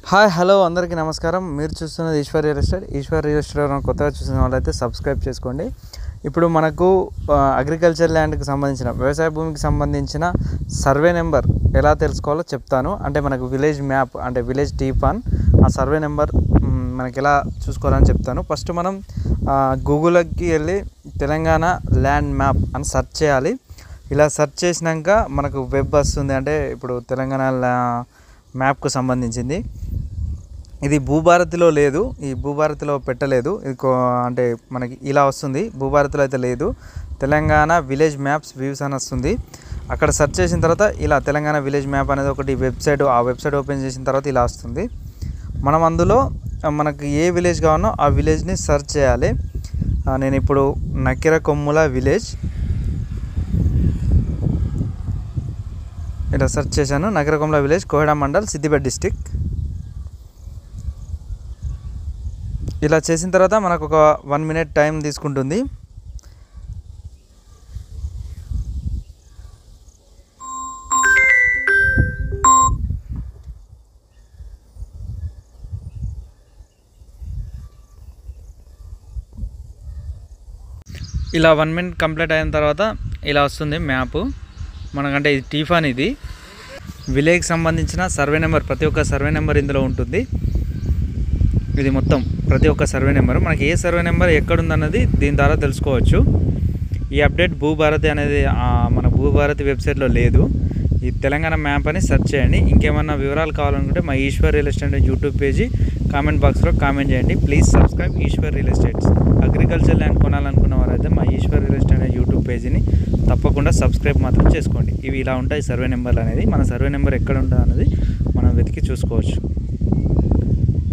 Hi hello అందరికీ నమస్కారం. మీరు చూస్తున్నది Eshwar real estate. Eshwar real estate కొత్తగా చూసిన వాళ్ళైతే సబ్స్క్రైబ్ చేసుకోండి. ఇప్పుడు మనకు అగ్రికల్చర్ ల్యాండ్కి సంబంధించిన వ్యవసాయ భూమికి సంబంధించిన సర్వే నెంబర్ ఎలా తెలుసుకోవాలో చెప్తాను. అంటే మనకు విలేజ్ మ్యాప్ అంటే విలేజ్ టీపాన్ ఆ సర్వే నెంబర్ మనకి ఎలా చూసుకోవాలని చెప్తాను. ఫస్ట్ మనం గూగుల్కి వెళ్ళి తెలంగాణ ల్యాండ్ మ్యాప్ అని సెర్చ్ చేయాలి. ఇలా సెర్చ్ చేసినాక మనకు వెబ్ వస్తుంది. అంటే ఇప్పుడు తెలంగాణ మ్యాప్కు సంబంధించింది. ఇది భూభారతిలో లేదు, ఈ భూభారతిలో పెట్టలేదు. ఇది అంటే మనకి ఇలా వస్తుంది. భూభారతిలో అయితే లేదు. తెలంగాణ విలేజ్ మ్యాప్స్ వ్యూస్ అని వస్తుంది. అక్కడ సెర్చ్ చేసిన తర్వాత ఇలా తెలంగాణ విలేజ్ మ్యాప్ అనేది ఒకటి వెబ్సైట్, ఆ వెబ్సైట్ ఓపెన్ చేసిన తర్వాత ఇలా వస్తుంది. మనం అందులో మనకి ఏ విలేజ్ కావాలో ఆ విలేజ్ని సెర్చ్ చేయాలి. నేను ఇప్పుడు నకిరకొమ్ముల విలేజ్ ఇలా సెర్చ్ చేశాను. నకిరకొమ్ముల విలేజ్, కోహెడ మండల్, సిద్దిపేట డిస్టిక్. ఇలా చేసిన తర్వాత మనకు ఒక 1 minute టైం తీసుకుంటుంది. ఇలా 1 minute కంప్లీట్ అయిన తర్వాత ఇలా వస్తుంది మ్యాప్. మనకంటే ఇది టీఫాన్, ఇది విలేజ్కి సంబంధించిన సర్వే నెంబర్. ప్రతి ఒక్క సర్వే నెంబర్ ఇందులో ఉంటుంది. ఇది మొత్తం ప్రతి ఒక్క సర్వే నెంబర్, మనకి ఏ సర్వే నెంబర్ ఎక్కడుందన్నది దీని ద్వారా తెలుసుకోవచ్చు. ఈ అప్డేట్ భూభారతి అనేది మన భూభారతి వెబ్సైట్లో లేదు. ఈ తెలంగాణ మ్యాప్ అని సెర్చ్ చేయండి. ఇంకేమన్నా వివరాలు కావాలనుకుంటే మా Eshwar real estate YouTube page comment బాక్స్లో కామెంట్ చేయండి. Please subscribe Eshwar real estates. Agriculture land కొనాలనుకున్న వారైతే మా ఈశ్వర్ రియల్ ఎస్టేట్ యూట్యూబ్ పేజీని తప్పకుండా సబ్స్క్రైబ్ మాత్రం చేసుకోండి. ఇవి ఇలా ఉంటాయి సర్వే నెంబర్లు అనేది. మన సర్వే నెంబర్ ఎక్కడ ఉంటుంది అనేది మనం వెతికి చూసుకోవచ్చు.